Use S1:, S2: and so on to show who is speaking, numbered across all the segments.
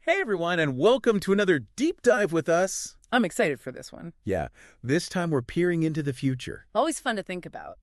S1: Hey everyone, and welcome to another deep dive with us.
S2: I'm excited for this one.
S1: Yeah, this time we're peering into the future.
S2: Always fun to think about.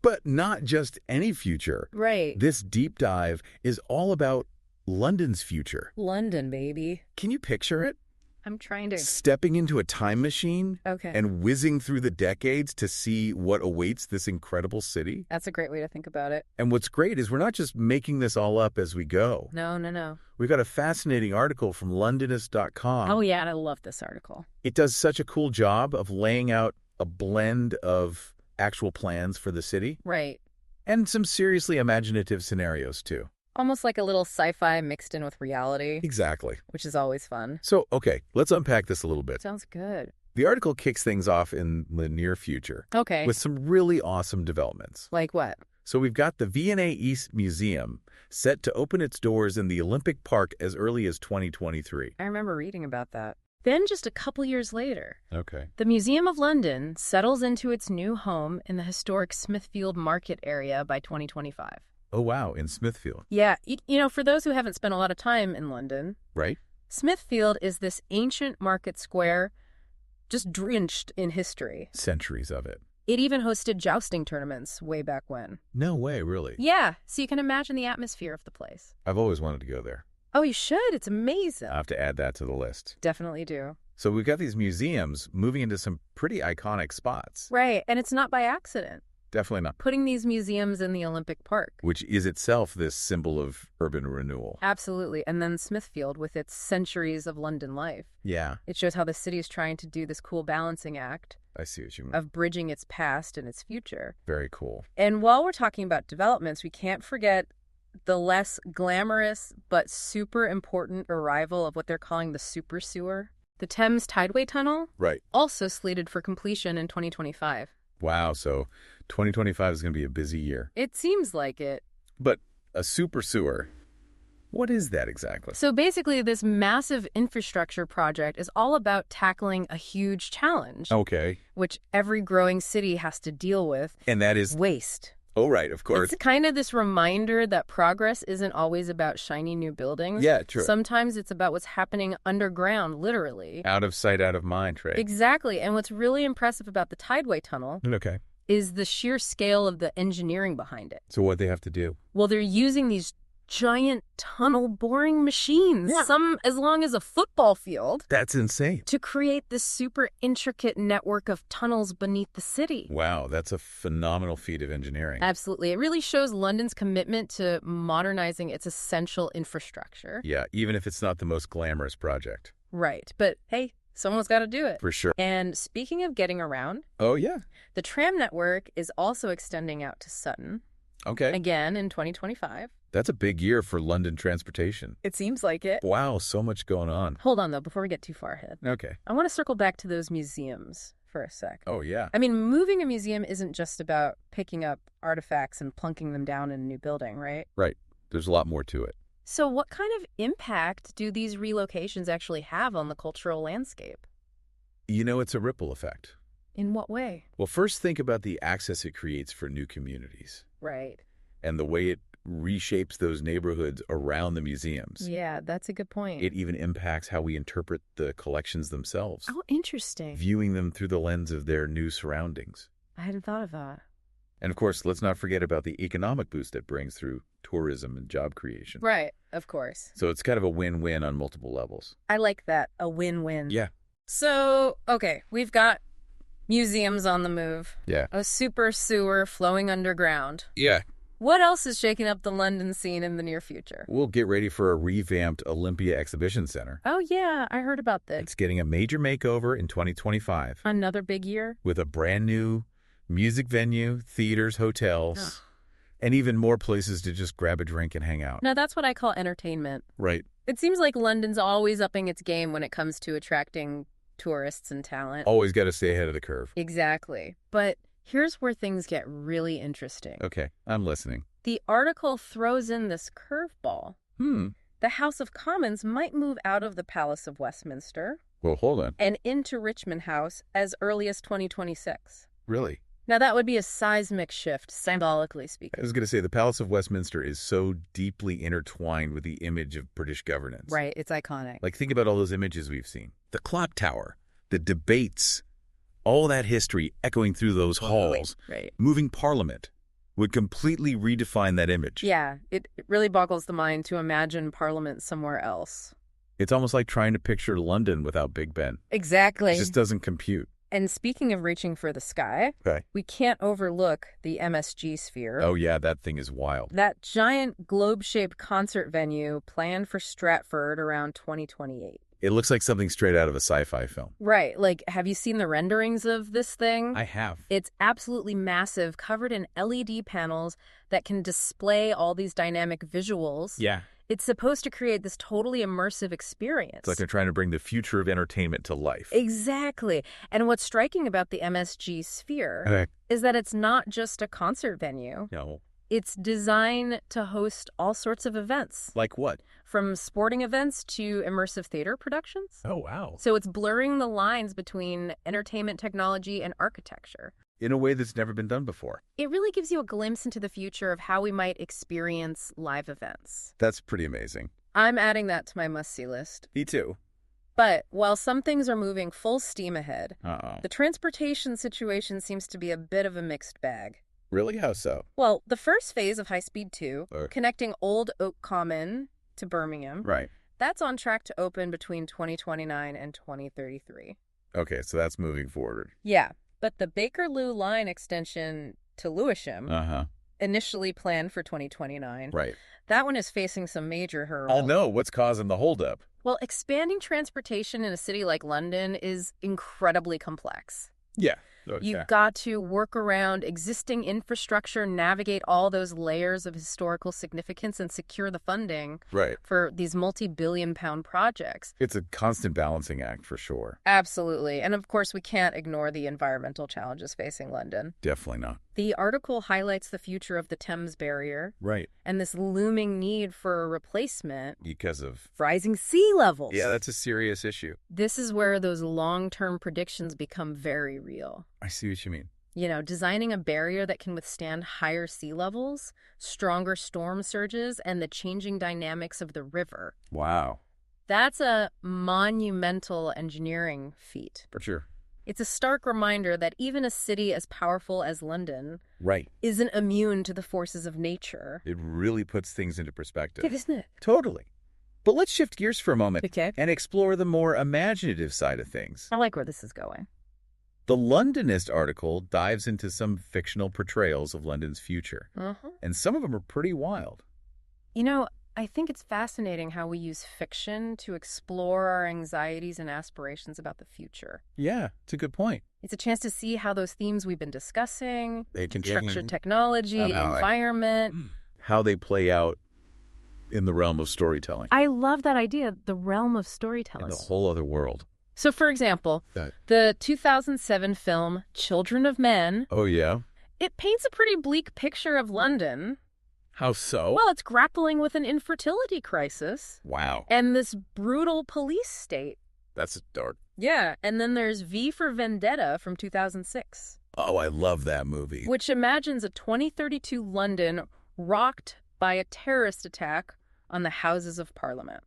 S1: But not just any future.
S2: Right.
S1: This deep dive is all about London's future.
S2: London, baby.
S1: Can you picture it?
S2: I'm trying to.
S1: Stepping into a time machine
S2: Okay.
S1: and whizzing through the decades to see what awaits this incredible city.
S2: That's a great way to think about it.
S1: And what's great is we're not just making this all up as we go.
S2: No.
S1: We've got a fascinating article from Londonist.com.
S2: Oh, yeah, and I love this article.
S1: It does such a cool job of laying out a blend of actual plans for the city
S2: Right.
S1: and some seriously imaginative scenarios, too.
S2: Almost like a little sci-fi mixed in with reality,
S1: Exactly.
S2: which is always fun.
S1: So, okay, let's unpack this a little bit.
S2: Sounds good.
S1: The article kicks things off in the near future
S2: Okay.
S1: with some really awesome developments.
S2: Like what?
S1: So we've got the V&A East Museum set to open its doors in the Olympic Park as early as 2023.
S2: I remember reading about that. Then just a couple years later,
S1: Okay.
S2: the Museum of London settles into its new home in the historic Smithfield Market area by 2025.
S1: Oh, wow, in Smithfield,
S2: Yeah, for those who haven't spent a lot of time in London,
S1: right?
S2: Smithfield is this ancient market square just drenched in history.
S1: Centuries of it.
S2: It even hosted jousting tournaments way back when.
S1: No way, really.
S2: Yeah, so you can imagine the atmosphere of the place.
S1: I've always wanted to go there.
S2: Oh, you should. It's amazing.
S1: I'll have to add that to the list.
S2: Definitely do.
S1: So we've got these museums moving into some pretty iconic spots.
S2: Right, and it's not by accident.
S1: Definitely not.
S2: Putting these museums in the Olympic Park.
S1: Which is itself this symbol of urban renewal.
S2: Absolutely. And then Smithfield with its centuries of London life.
S1: Yeah,
S2: It shows how the city is trying to do this cool balancing act
S1: I see what you mean.
S2: of bridging its past and its future.
S1: Very cool.
S2: And while we're talking about developments, we can't forget the less glamorous but super important arrival of what they're calling the super sewer. The Thames Tideway Tunnel,
S1: Right.
S2: also slated for completion in 2025.
S1: Wow, so 2025 is going to be a busy year.
S2: It seems like it.
S1: But a super sewer, what is that exactly?
S2: So basically, this massive infrastructure project is all about tackling a huge challenge,
S1: Okay.
S2: which every growing city has to deal with:
S1: And that is,
S2: waste.
S1: oh, right, of course.
S2: It's kind of this reminder that progress isn't always about shiny new buildings.
S1: Yeah, true.
S2: Sometimes it's about what's happening underground, literally.
S1: Out of sight, out of mind, right?
S2: Exactly. And what's really impressive about the Tideway Tunnel
S1: Okay.
S2: is the sheer scale of the engineering behind it.
S1: So what they have to do?
S2: Well, they're using these giant tunnel boring machines,
S1: Yeah.
S2: some as long as a football field,
S1: That's insane.
S2: to create this super intricate network of tunnels beneath the city.
S1: Wow, that's a phenomenal feat of engineering.
S2: Absolutely. It really shows London's commitment to modernizing its essential infrastructure.
S1: Yeah, even if it's not the most glamorous project.
S2: Right. But hey, someone's got to do it.
S1: For sure.
S2: And speaking of getting around,
S1: Oh, yeah.
S2: the tram network is also extending out to Sutton,
S1: Okay.
S2: again in 2025.
S1: That's a big year for London transportation.
S2: It seems like it.
S1: Wow, so much going on.
S2: Hold on, though, before we get too far ahead.
S1: Okay.
S2: I want to circle back to those museums for a sec.
S1: Oh, yeah.
S2: I mean, moving a museum isn't just about picking up artifacts and plunking them down in a new building, right?
S1: Right. There's a lot more to it.
S2: So what kind of impact do these relocations actually have on the cultural landscape?
S1: You know, it's a ripple effect.
S2: In what way?
S1: Well, first think about the access it creates for new communities
S2: Right.
S1: and the way it reshapes those neighborhoods around the museums.
S2: Yeah, that's a good point.
S1: It even impacts how we interpret the collections themselves,
S2: Oh, interesting.
S1: viewing them through the lens of their new surroundings.
S2: I hadn't thought of that.
S1: And of course, let's not forget about the economic boost it brings through tourism and job creation.
S2: Right, of course.
S1: So it's kind of a win-win on multiple levels.
S2: I like that. A win-win.
S1: Yeah.
S2: So, okay, we've got museums on the move,
S1: Yeah.
S2: a super sewer flowing underground.
S1: Yeah.
S2: What else is shaking up the London scene in the near future?
S1: We'll get ready for a revamped Olympia Exhibition Center.
S2: Oh, yeah, I heard about this.
S1: It's getting a major makeover in 2025
S2: Another big year?
S1: with a brand new music venue, theaters, hotels, and even more places to just grab a drink and hang out.
S2: Now, that's what I call entertainment.
S1: Right.
S2: It seems like London's always upping its game when it comes to attracting tourists and talent.
S1: Always got to stay ahead of the curve.
S2: Exactly. But here's where things get really interesting.
S1: Okay, I'm listening.
S2: The article throws in this curveball. The House of Commons might move out of the Palace of Westminster
S1: Well, hold on.
S2: and into Richmond House as early as 2026.
S1: Really?
S2: Now, that would be a seismic shift, symbolically
S1: I
S2: speaking.
S1: was going to say, the Palace of Westminster is so deeply intertwined with the image of British governance.
S2: Right, it's iconic.
S1: Like, think about all those images we've seen. The clock tower, the debates, all that history echoing through those halls.
S2: Right.
S1: Moving Parliament would completely redefine that image.
S2: Yeah, it really boggles the mind to imagine Parliament somewhere else.
S1: It's almost like trying to picture London without Big Ben.
S2: Exactly.
S1: It just doesn't compute.
S2: And speaking of reaching for the sky,
S1: Okay.
S2: we can't overlook the MSG Sphere.
S1: Oh, yeah, that thing is wild.
S2: That giant globe-shaped concert venue planned for Stratford around 2028.
S1: It looks like something straight out of a sci-fi film.
S2: Right. Like, have you seen the renderings of this thing?
S1: I have.
S2: It's absolutely massive, covered in LED panels that can display all these dynamic visuals.
S1: Yeah.
S2: It's supposed to create this totally immersive experience.
S1: It's like they're trying to bring the future of entertainment to life.
S2: Exactly. And what's striking about the MSG Sphere is that it's not just a concert venue.
S1: No.
S2: It's designed to host all sorts of events,
S1: Like what?
S2: from sporting events to immersive theater productions.
S1: Oh, wow.
S2: So it's blurring the lines between entertainment technology and architecture.
S1: In a way that's never been done before.
S2: It really gives you a glimpse into the future of how we might experience live events.
S1: That's pretty amazing.
S2: I'm adding that to my must-see list.
S1: Me too.
S2: But while some things are moving full steam ahead,
S1: Uh-oh.
S2: the transportation situation seems to be a bit of a mixed bag.
S1: Really? How so?
S2: Well, the first phase of High Speed 2,
S1: Uh.
S2: connecting Old Oak Common to Birmingham,
S1: Right.
S2: that's on track to open between 2029 and 2033.
S1: Okay, so that's moving forward.
S2: Yeah, but the Bakerloo line extension to Lewisham,
S1: Uh-huh.
S2: initially planned for 2029,
S1: Right.
S2: that one is facing some major hurdles.
S1: I'll know what's causing the holdup.
S2: Well, expanding transportation in a city like London is incredibly complex.
S1: Yeah.
S2: You've got to work around existing infrastructure, navigate all those layers of historical significance, and secure the funding
S1: Right.
S2: for these multi-billion-pound projects.
S1: It's a constant balancing act for sure.
S2: Absolutely. And of course, we can't ignore the environmental challenges facing London.
S1: Definitely not.
S2: The article highlights the future of the Thames Barrier
S1: Right.
S2: and this looming need for a replacement.
S1: Because of...
S2: Rising sea levels.
S1: Yeah, that's a serious issue.
S2: This is where those long-term predictions become very real.
S1: I see what you mean.
S2: You know, designing a barrier that can withstand higher sea levels, stronger storm surges, and the changing dynamics of the river.
S1: Wow.
S2: That's a monumental engineering feat.
S1: For sure.
S2: It's a stark reminder that even a city as powerful as London
S1: Right.
S2: isn't immune to the forces of nature.
S1: It really puts things into perspective.
S2: Isn't it?
S1: Totally. But let's shift gears for a moment
S2: Okay.
S1: and explore the more imaginative side of things.
S2: I like where this is going.
S1: The Londonist article dives into some fictional portrayals of London's future, and some of them are pretty wild.
S2: You know, I think it's fascinating how we use fiction to explore our anxieties and aspirations about the future.
S1: Yeah, it's a good point.
S2: It's a chance to see how those themes we've been discussing,
S1: They can
S2: structured technology, environment.
S1: how they play out in the realm of storytelling.
S2: I love that idea, the realm of storytelling.
S1: In a whole other world.
S2: So, for example, the 2007 film Children of Men,
S1: Oh, yeah?
S2: it paints a pretty bleak picture of London.
S1: How so?
S2: Well, it's grappling with an infertility crisis
S1: Wow.
S2: and this brutal police state.
S1: That's dark.
S2: Yeah, and then there's V for Vendetta from 2006,
S1: Oh, I love that movie.
S2: which imagines a 2032 London rocked by a terrorist attack on the Houses of Parliament.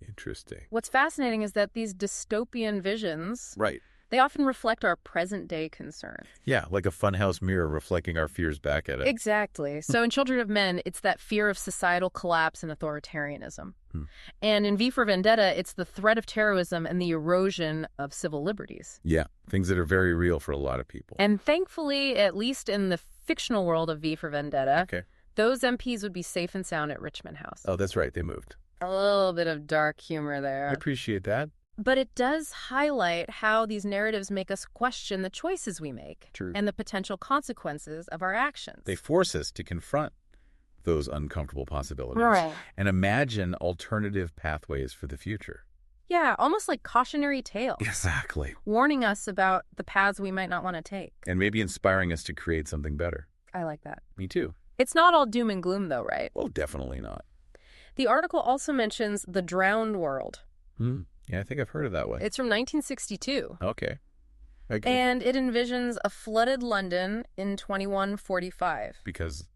S1: Interesting.
S2: What's fascinating is that these dystopian visions,
S1: Right.
S2: they often reflect our present-day concerns.
S1: Yeah, like a funhouse mirror reflecting our fears back at it.
S2: Exactly. So in Children of Men, it's that fear of societal collapse and authoritarianism. And in V for Vendetta, it's the threat of terrorism and the erosion of civil liberties.
S1: Yeah, things that are very real for a lot of people.
S2: And thankfully, at least in the fictional world of V for Vendetta,
S1: Okay.
S2: those MPs would be safe and sound at Richmond House.
S1: Oh, that's right. They moved.
S2: A little bit of dark humor there.
S1: I appreciate that.
S2: But it does highlight how these narratives make us question the choices we make
S1: True.
S2: and the potential consequences of our actions.
S1: They force us to confront those uncomfortable possibilities
S2: Right.
S1: and imagine alternative pathways for the future.
S2: Yeah, almost like cautionary tales,
S1: Exactly.
S2: warning us about the paths we might not want to take.
S1: And maybe inspiring us to create something better.
S2: I like that.
S1: Me too.
S2: It's not all doom and gloom, though, right?
S1: Well, definitely not.
S2: The article also mentions The Drowned World.
S1: Yeah, I think I've heard of that one.
S2: It's from 1962.
S1: Okay. Okay.
S2: And it envisions a flooded London in 2145.
S1: Because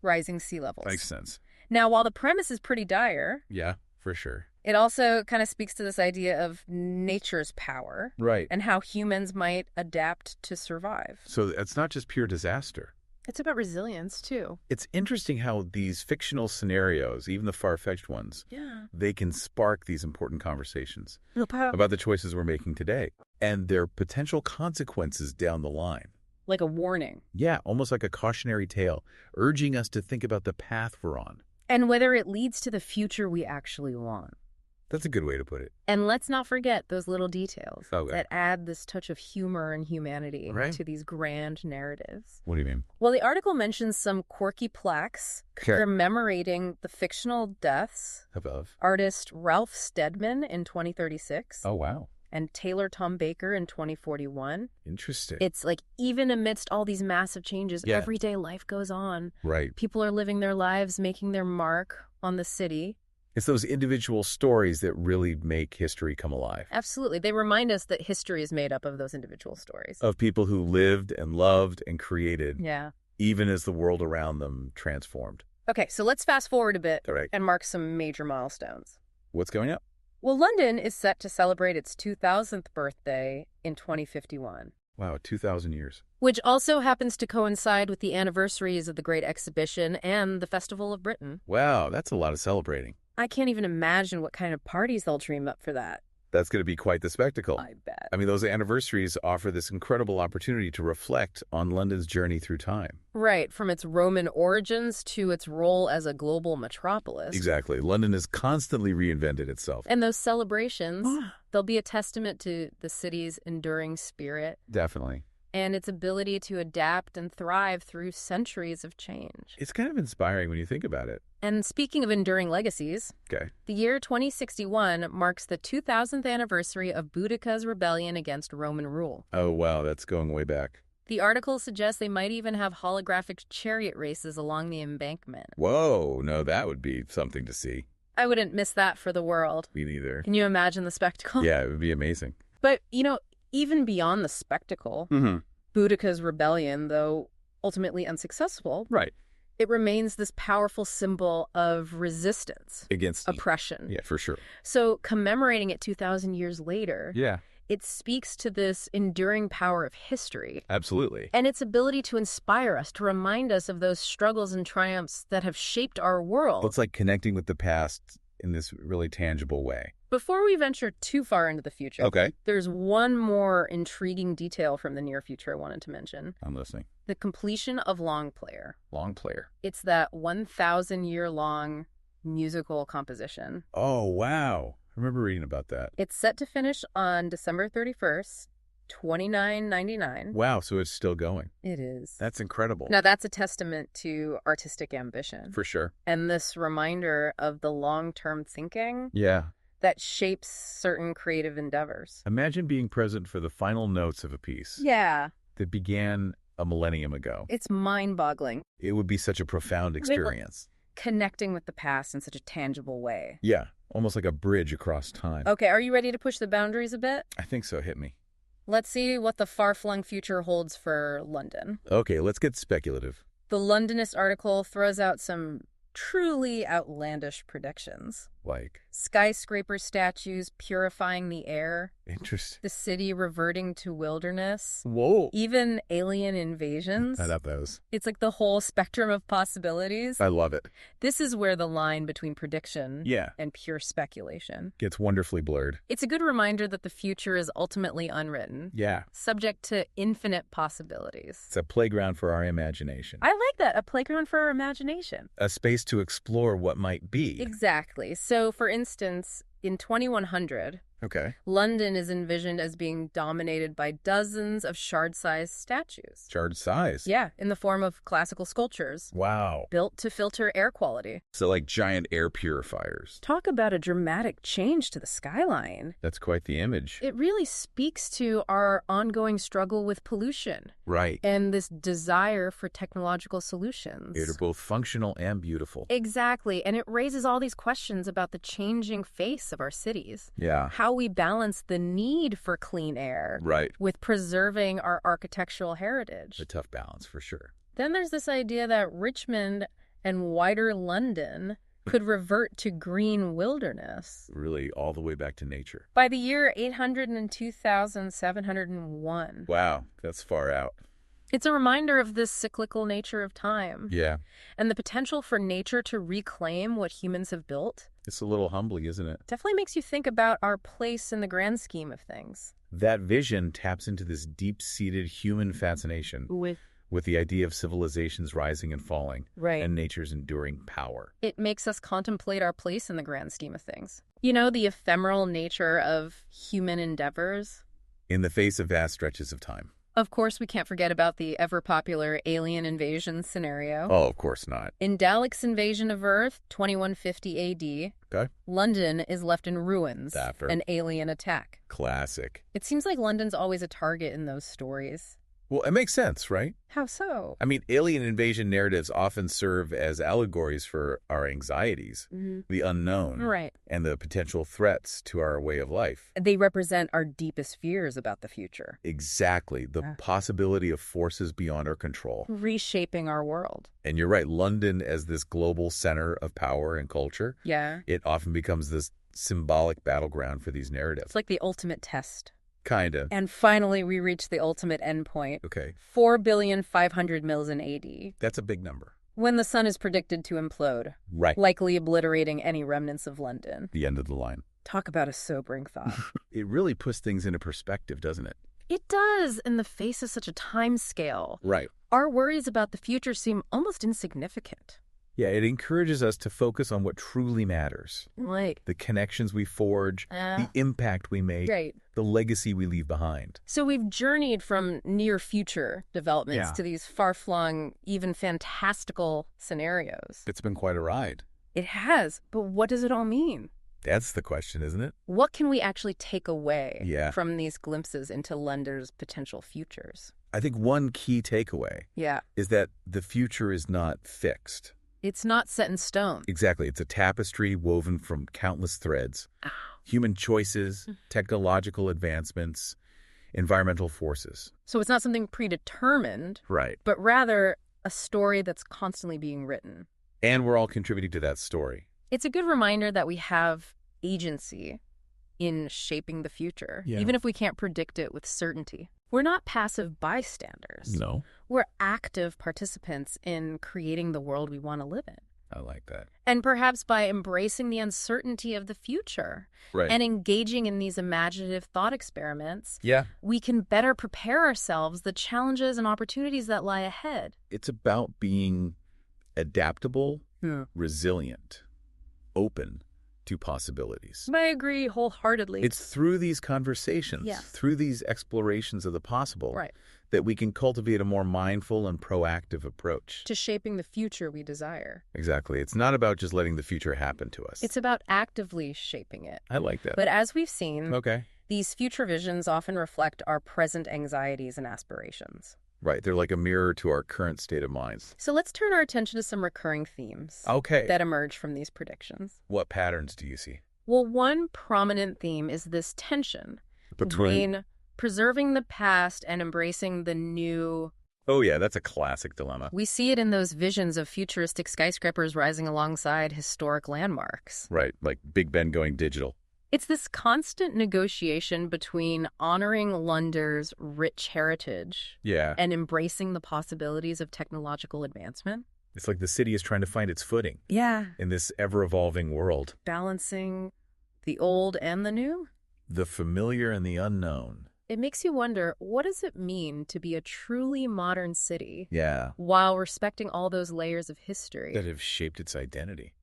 S2: Rising sea levels.
S1: makes sense.
S2: Now, while the premise is pretty dire,
S1: Yeah, for sure.
S2: it also kind of speaks to this idea of nature's power
S1: Right.
S2: and how humans might adapt to survive.
S1: So it's not just pure disaster.
S2: It's about resilience, too.
S1: It's interesting how these fictional scenarios, even the far-fetched ones,
S2: Yeah.
S1: they can spark these important conversations
S2: Real power.
S1: about the choices we're making today and their potential consequences down the line.
S2: Like a warning.
S1: Yeah, almost like a cautionary tale, urging us to think about the path we're on.
S2: And whether it leads to the future we actually want.
S1: That's a good way to put it.
S2: And let's not forget those little details
S1: Okay.
S2: that add this touch of humor and humanity
S1: Right.
S2: to these grand narratives.
S1: What do you mean?
S2: Well, the article mentions some quirky plaques
S1: Okay.
S2: commemorating the fictional deaths
S1: Above.
S2: artist Ralph Steadman in 2036
S1: Oh, wow.
S2: and Taylor Tom Baker in 2041.
S1: Interesting.
S2: It's like even amidst all these massive changes,
S1: Yeah.
S2: everyday life goes on.
S1: Right.
S2: People are living their lives, making their mark on the city.
S1: It's those individual stories that really make history come alive.
S2: Absolutely. They remind us that history is made up of those individual stories.
S1: Of people who lived and loved and created,
S2: Yeah.
S1: even as the world around them transformed.
S2: Okay, so let's fast forward a bit
S1: All right.
S2: and mark some major milestones.
S1: What's going up?
S2: Well, London is set to celebrate its 2000th birthday in 2051,
S1: Wow, 2,000 years.
S2: which also happens to coincide with the anniversaries of the Great Exhibition and the Festival of Britain.
S1: Wow, that's a lot of celebrating.
S2: I can't even imagine what kind of parties they'll dream up for that.
S1: That's going to be quite the spectacle.
S2: I bet.
S1: I mean, those anniversaries offer this incredible opportunity to reflect on London's journey through time.
S2: Right, from its Roman origins to its role as a global metropolis.
S1: Exactly. London has constantly reinvented itself.
S2: And those celebrations, they'll be a testament to the city's enduring spirit
S1: Definitely.
S2: and its ability to adapt and thrive through centuries of change.
S1: It's kind of inspiring when you think about it.
S2: And speaking of enduring legacies,
S1: Okay.
S2: the year 2061 marks the 2000th anniversary of Boudica's rebellion against Roman rule.
S1: Oh, wow, that's going way back.
S2: The article suggests they might even have holographic chariot races along the embankment.
S1: Whoa, no, that would be something to see.
S2: I wouldn't miss that for the world.
S1: Me neither.
S2: Can you imagine the spectacle?
S1: Yeah, it would be amazing.
S2: But, even beyond the spectacle,
S1: Mm-hmm.
S2: Boudica's rebellion, though ultimately unsuccessful,
S1: Right.
S2: it remains this powerful symbol of resistance,
S1: Against
S2: oppression.
S1: Yeah, for sure.
S2: So commemorating it 2,000 years later,
S1: Yeah,
S2: it speaks to this enduring power of history
S1: absolutely.
S2: and its ability to inspire us, to remind us of those struggles and triumphs that have shaped our world.
S1: Well, it's like connecting with the past in this really tangible way.
S2: Before we venture too far into the future,
S1: Okay.
S2: there's one more intriguing detail from the near future I wanted to mention.
S1: I'm listening.
S2: The completion of Longplayer.
S1: Long player.
S2: It's that 1,000-year-long musical composition.
S1: Oh, wow. I remember reading about that.
S2: It's set to finish on December 31st, 2999.
S1: Wow, so it's still going.
S2: It is.
S1: That's incredible.
S2: Now, that's a testament to artistic ambition.
S1: For sure.
S2: And this reminder of the long-term thinking
S1: Yeah.
S2: that shapes certain creative endeavors.
S1: Imagine being present for the final notes of a piece
S2: Yeah.
S1: that began a millennium ago.
S2: It's mind-boggling.
S1: It would be such a profound experience.
S2: Connecting with the past in such a tangible way.
S1: Yeah, almost like a bridge across time.
S2: Okay, are you ready to push the boundaries a bit?
S1: I think so. Hit me.
S2: Let's see what the far-flung future holds for London.
S1: Okay, let's get speculative.
S2: The Londonist article throws out some truly outlandish predictions.
S1: Like,
S2: Skyscraper statues purifying the air,
S1: interesting.
S2: the city reverting to wilderness,
S1: Whoa.
S2: even alien invasions.
S1: I love those.
S2: It's like the whole spectrum of possibilities.
S1: I love it.
S2: This is where the line between prediction
S1: Yeah,
S2: and pure speculation.
S1: gets wonderfully blurred.
S2: It's a good reminder that the future is ultimately unwritten,
S1: Yeah,
S2: subject to infinite possibilities.
S1: it's a playground for our imagination.
S2: I like that, a playground for our imagination.
S1: A space to explore what might be.
S2: Exactly. So, for instance, in 2100,
S1: Okay.
S2: London is envisioned as being dominated by dozens of shard-sized statues.
S1: Shard size.
S2: Yeah, in the form of classical sculptures,
S1: Wow.
S2: built to filter air quality.
S1: So like giant air purifiers.
S2: Talk about a dramatic change to the skyline.
S1: That's quite the image.
S2: It really speaks to our ongoing struggle with pollution
S1: Right.
S2: and this desire for technological solutions.
S1: They're both functional and beautiful.
S2: Exactly, and it raises all these questions about the changing face of our cities.
S1: Yeah.
S2: How we balance the need for clean air
S1: Right.
S2: with preserving our architectural heritage.
S1: A tough balance, for sure.
S2: Then there's this idea that Richmond and wider London could revert to green wilderness.
S1: Really, all the way back to nature.
S2: By the year 802,701.
S1: Wow, that's far out.
S2: It's a reminder of this cyclical nature of time.
S1: Yeah.
S2: And the potential for nature to reclaim what humans have built.
S1: It's a little humbling, isn't it?
S2: Definitely makes you think about our place in the grand scheme of things.
S1: That vision taps into this deep-seated human fascination with the idea of civilizations rising and falling,
S2: Right.
S1: and nature's enduring power.
S2: It makes us contemplate our place in the grand scheme of things. You know, the ephemeral nature of human endeavors.
S1: In the face of vast stretches of time.
S2: Of course, we can't forget about the ever-popular alien invasion scenario.
S1: Oh, of course not.
S2: In Dalek's invasion of Earth, 2150 AD,
S1: Okay.
S2: London is left in ruins,
S1: After.
S2: an alien attack.
S1: Classic.
S2: It seems like London's always a target in those stories.
S1: Well, it makes sense, right?
S2: How so?
S1: I mean, alien invasion narratives often serve as allegories for our anxieties, the unknown,
S2: Right.
S1: and the potential threats to our way of life.
S2: They represent our deepest fears about the future,
S1: Exactly. The possibility of forces beyond our control.
S2: reshaping our world.
S1: And you're right, London as this global center of power and culture,
S2: Yeah.
S1: it often becomes this symbolic battleground for these narratives.
S2: It's like the ultimate test.
S1: Kind of.
S2: And finally, we reach the ultimate endpoint.
S1: Okay.
S2: 4,500,000,000 mils in AD,
S1: That's a big number.
S2: when the sun is predicted to implode,
S1: Right.
S2: likely obliterating any remnants of London.
S1: The end of the line.
S2: Talk about a sobering thought.
S1: It really puts things into perspective, doesn't it?
S2: It does, in the face of such a time scale.
S1: Right.
S2: Our worries about the future seem almost insignificant.
S1: Yeah, it encourages us to focus on what truly matters.
S2: Like,
S1: The connections we forge, the impact we make,
S2: right.
S1: the legacy we leave behind.
S2: So we've journeyed from near future developments
S1: Yeah.
S2: to these far-flung, even fantastical scenarios.
S1: It's been quite a ride.
S2: It has, but what does it all mean?
S1: That's the question, isn't it?
S2: What can we actually take away
S1: Yeah.
S2: from these glimpses into London's potential futures?
S1: I think one key takeaway
S2: Yeah.
S1: is that the future is not fixed.
S2: It's not set in stone.
S1: Exactly. It's a tapestry woven from countless threads. Human choices, technological advancements, environmental forces.
S2: So it's not something predetermined,
S1: Right.
S2: but rather a story that's constantly being written.
S1: And we're all contributing to that story.
S2: It's a good reminder that we have agency in shaping the future,
S1: Yeah.
S2: even if we can't predict it with certainty. We're not passive bystanders.
S1: No.
S2: We're active participants in creating the world we want to live in.
S1: I like that.
S2: And perhaps by embracing the uncertainty of the future
S1: Right.
S2: and engaging in these imaginative thought experiments,
S1: Yeah.
S2: we can better prepare ourselves the challenges and opportunities that lie ahead.
S1: It's about being adaptable, resilient, open to possibilities.
S2: I agree wholeheartedly.
S1: It's through these conversations,
S2: Yes.
S1: through these explorations of the possible,
S2: Right.
S1: that we can cultivate a more mindful and proactive approach.
S2: to shaping the future we desire.
S1: Exactly. It's not about just letting the future happen to us.
S2: It's about actively shaping it.
S1: I like that.
S2: But as we've seen,
S1: Okay.
S2: these future visions often reflect our present anxieties and aspirations.
S1: Right. They're like a mirror to our current state of minds.
S2: So let's turn our attention to some recurring themes
S1: Okay.
S2: that emerge from these predictions.
S1: What patterns do you see?
S2: Well, one prominent theme is this tension between preserving the past and embracing the new.
S1: Oh, yeah, that's a classic dilemma.
S2: We see it in those visions of futuristic skyscrapers rising alongside historic landmarks.
S1: Right. Like Big Ben going digital.
S2: It's this constant negotiation between honoring London's rich heritage
S1: Yeah.
S2: and embracing the possibilities of technological advancement.
S1: It's like the city is trying to find its footing
S2: Yeah.
S1: in this ever-evolving world.
S2: Balancing the old and the new.
S1: The familiar and the unknown.
S2: It makes you wonder, what does it mean to be a truly modern city
S1: Yeah.
S2: while respecting all those layers of history?
S1: That have shaped its identity.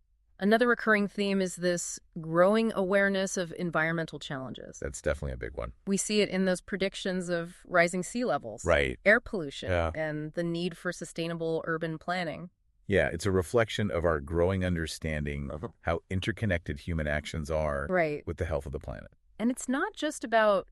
S2: Another recurring theme is this growing awareness of environmental challenges.
S1: That's definitely a big one.
S2: We see it in those predictions of rising sea levels,
S1: Right.
S2: air pollution,
S1: Yeah.
S2: and the need for sustainable urban planning.
S1: Yeah, it's a reflection of our growing understanding of how interconnected human actions are
S2: Right.
S1: with the health of the planet.
S2: And it's not just about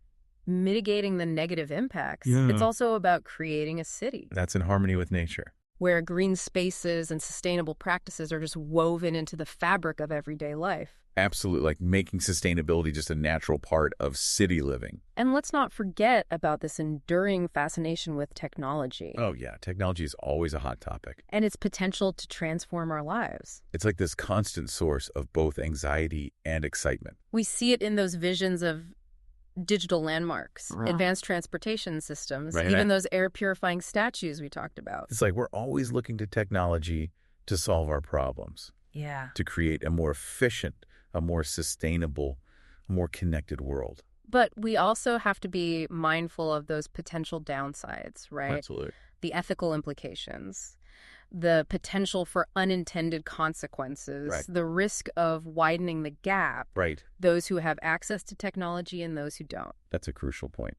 S2: mitigating the negative impacts.
S1: Yeah.
S2: It's also about creating a city.
S1: That's in harmony with nature.
S2: where green spaces and sustainable practices are just woven into the fabric of everyday life.
S1: Absolutely, like making sustainability just a natural part of city living.
S2: And let's not forget about this enduring fascination with technology
S1: Oh yeah, technology is always a hot topic.
S2: and its potential to transform our lives.
S1: It's like this constant source of both anxiety and excitement.
S2: We see it in those visions of digital landmarks,
S1: Right.
S2: advanced transportation systems,
S1: Right.
S2: even those air purifying statues we talked about.
S1: It's like we're always looking to technology to solve our problems,
S2: Yeah.
S1: to create a more efficient, a more sustainable, a more connected world.
S2: But we also have to be mindful of those potential downsides, right?
S1: Absolutely.
S2: The ethical implications, the potential for unintended consequences,
S1: Right.
S2: the risk of widening the gap,
S1: Right.
S2: those who have access to technology and those who don't.
S1: That's a crucial point,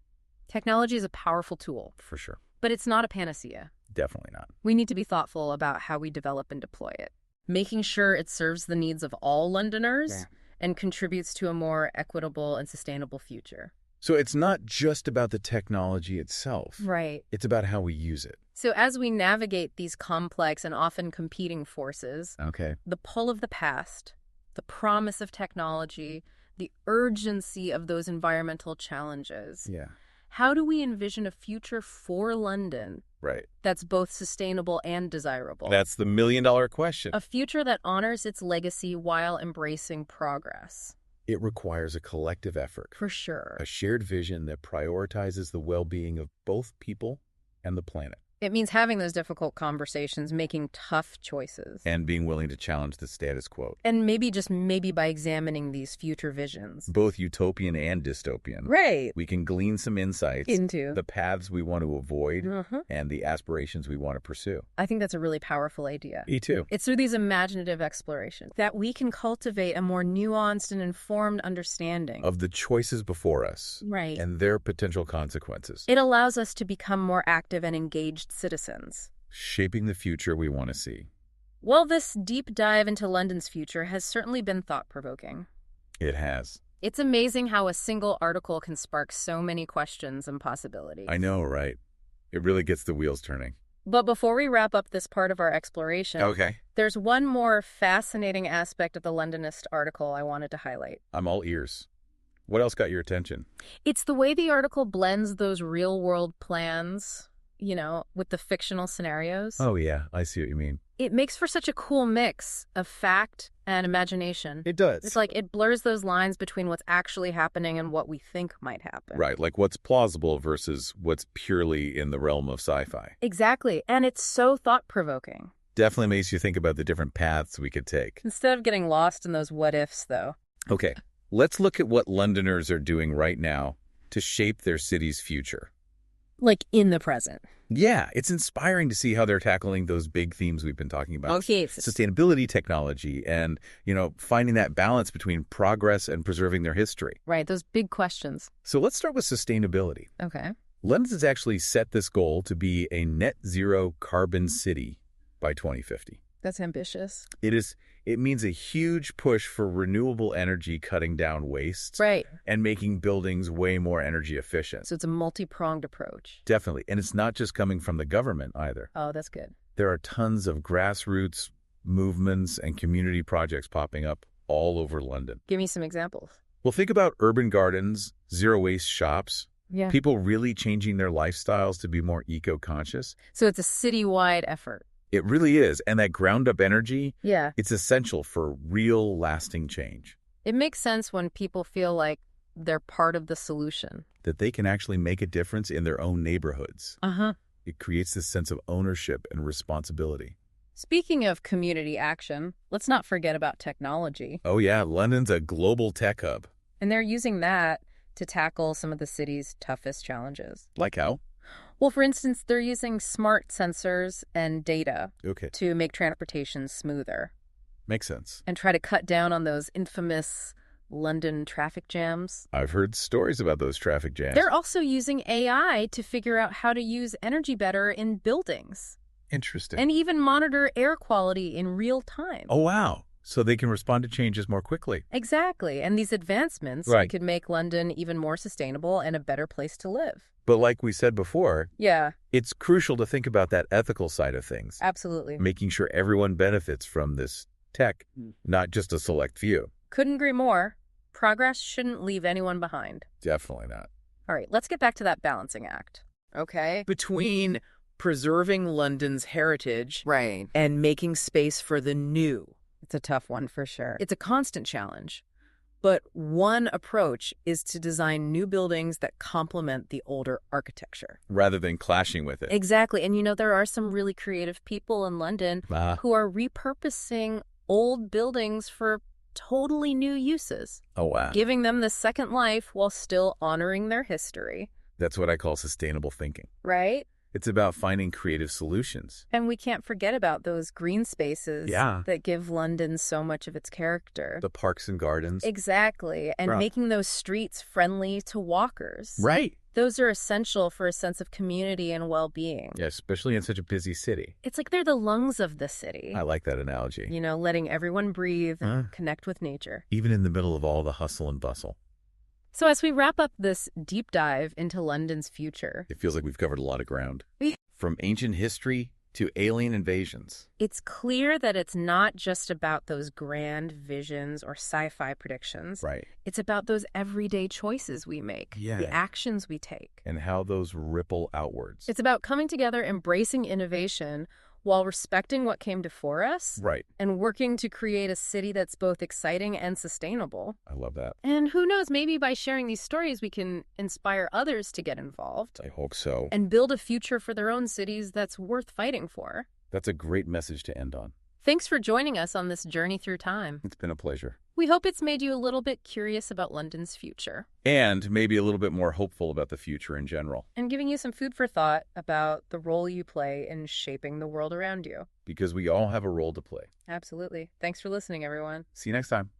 S2: Technology is a powerful tool,
S1: for sure.
S2: but it's not a panacea.
S1: Definitely not.
S2: We need to be thoughtful about how we develop and deploy it, making sure it serves the needs of all Londoners
S1: Yeah.
S2: and contributes to a more equitable and sustainable future.
S1: So it's not just about the technology itself.
S2: Right.
S1: It's about how we use it.
S2: So as we navigate these complex and often competing forces,
S1: Okay.
S2: the pull of the past, the promise of technology, the urgency of those environmental challenges,
S1: Yeah.
S2: how do we envision a future for London
S1: Right.
S2: that's both sustainable and desirable?
S1: That's the million-dollar question.
S2: A future that honors its legacy while embracing progress.
S1: It requires a collective effort,
S2: For sure.
S1: a shared vision that prioritizes the well-being of both people and the planet,
S2: It means having those difficult conversations, making tough choices.
S1: and being willing to challenge the status quo,
S2: And maybe by examining these future visions.
S1: both utopian and dystopian.
S2: Right.
S1: We can glean some insights,
S2: Into.
S1: the paths we want to avoid,
S2: Uh-huh.
S1: and the aspirations we want to pursue.
S2: I think that's a really powerful idea.
S1: Me too.
S2: It's through these imaginative explorations that we can cultivate a more nuanced and informed understanding.
S1: Of the choices before us
S2: Right.
S1: and their potential consequences,
S2: It allows us to become more active and engaged citizens.
S1: shaping the future we want to see.
S2: Well, this deep dive into London's future has certainly been thought-provoking.
S1: It has.
S2: It's amazing how a single article can spark so many questions and possibilities.
S1: I know, right? It really gets the wheels turning.
S2: But before we wrap up this part of our exploration,
S1: Okay.
S2: there's one more fascinating aspect of the Londonist article I wanted to highlight.
S1: I'm all ears. What else got your attention?
S2: It's the way the article blends those real-world plans, with the fictional scenarios.
S1: Oh, yeah. I see what you mean.
S2: It makes for such a cool mix of fact and imagination.
S1: It does.
S2: It's like it blurs those lines between what's actually happening and what we think might happen.
S1: Right, like what's plausible versus what's purely in the realm of sci-fi.
S2: Exactly. And it's so thought-provoking.
S1: Definitely makes you think about the different paths we could take.
S2: Instead of getting lost in those what-ifs, though.
S1: Okay, let's look at what Londoners are doing right now to shape their city's future.
S2: Like in the present.
S1: Yeah, it's inspiring to see how they're tackling those big themes we've been talking about.
S2: Okay.
S1: Sustainability, technology, and, finding that balance between progress and preserving their history.
S2: Right, those big questions.
S1: So let's start with sustainability.
S2: Okay.
S1: London has actually set this goal to be a net zero carbon city by 2050.
S2: That's ambitious.
S1: It means a huge push for renewable energy, cutting down waste,
S2: Right.
S1: and making buildings way more energy efficient.
S2: So it's a multi-pronged approach.
S1: Definitely. And it's not just coming from the government either.
S2: Oh, that's good.
S1: There are tons of grassroots movements and community projects popping up all over London.
S2: Give me some examples.
S1: Well, think about urban gardens, zero-waste shops,
S2: Yeah.
S1: people really changing their lifestyles to be more eco-conscious.
S2: So it's a citywide effort.
S1: It really is. And that ground-up energy,
S2: Yeah.
S1: it's essential for real lasting change,
S2: It makes sense when people feel like they're part of the solution.
S1: that they can actually make a difference in their own neighborhoods.
S2: Uh-huh.
S1: It creates this sense of ownership and responsibility.
S2: Speaking of community action, let's not forget about technology.
S1: Oh yeah, London's a global tech hub.
S2: And they're using that to tackle some of the city's toughest challenges.
S1: Like how?
S2: Well, for instance, they're using smart sensors and data
S1: Okay,
S2: to make transportation smoother
S1: makes sense.
S2: and try to cut down on those infamous London traffic jams.
S1: I've heard stories about those traffic jams.
S2: They're also using AI to figure out how to use energy better in buildings
S1: Interesting.
S2: and even monitor air quality in real time.
S1: Oh wow, So they can respond to changes more quickly.
S2: Exactly. And these advancements
S1: Right.
S2: could make London even more sustainable and a better place to live.
S1: But like we said before,
S2: Yeah,
S1: it's crucial to think about that ethical side of things,
S2: absolutely.
S1: making sure everyone benefits from this tech, not just a select few.
S2: Couldn't agree more. Progress shouldn't leave anyone behind.
S1: Definitely not.
S2: All right, let's get back to that balancing act. Okay?
S3: Between preserving London's heritage
S2: Right.
S3: and making space for the new.
S2: It's a tough one for sure.
S3: It's a constant challenge. But one approach is to design new buildings that complement the older architecture.
S1: Rather than clashing with it.
S2: Exactly. And there are some really creative people in London who are repurposing old buildings for totally new uses,
S1: Oh, wow.
S2: giving them the second life while still honoring their history.
S1: That's what I call sustainable thinking.
S2: Right?
S1: It's about finding creative solutions.
S2: And we can't forget about those green spaces
S1: Yeah.
S2: that give London so much of its character.
S1: The parks and gardens.
S2: Exactly. And
S1: Right.
S2: making those streets friendly to walkers.
S1: Right.
S2: Those are essential for a sense of community and well-being.
S1: Yeah, especially in such a busy city.
S2: It's like they're the lungs of the city.
S1: I like that analogy.
S2: Letting everyone breathe,
S1: Huh?
S2: connect with nature.
S1: Even in the middle of all the hustle and bustle.
S2: So as we wrap up this deep dive into London's future,
S1: It feels like we've covered a lot of ground.
S2: Yeah.
S1: From ancient history to alien invasions.
S2: it's clear that it's not just about those grand visions or sci-fi predictions.
S1: Right.
S2: It's about those everyday choices we make,
S1: Yeah.
S2: the actions we take.
S1: And how those ripple outwards.
S2: It's about coming together, embracing innovation while respecting what came before us
S1: Right.
S2: and working to create a city that's both exciting and sustainable.
S1: I love that.
S2: And who knows, maybe by sharing these stories, we can inspire others to get involved
S1: I hope so.
S2: and build a future for their own cities that's worth fighting for.
S1: That's a great message to end on.
S2: Thanks for joining us on this journey through time.
S1: It's been a pleasure.
S2: We hope it's made you a little bit curious about London's future
S1: And maybe a little bit more hopeful about the future in general.
S2: and giving you some food for thought about the role you play in shaping the world around you.
S1: Because we all have a role to play.
S2: Absolutely. Thanks for listening, everyone.
S1: See you next time.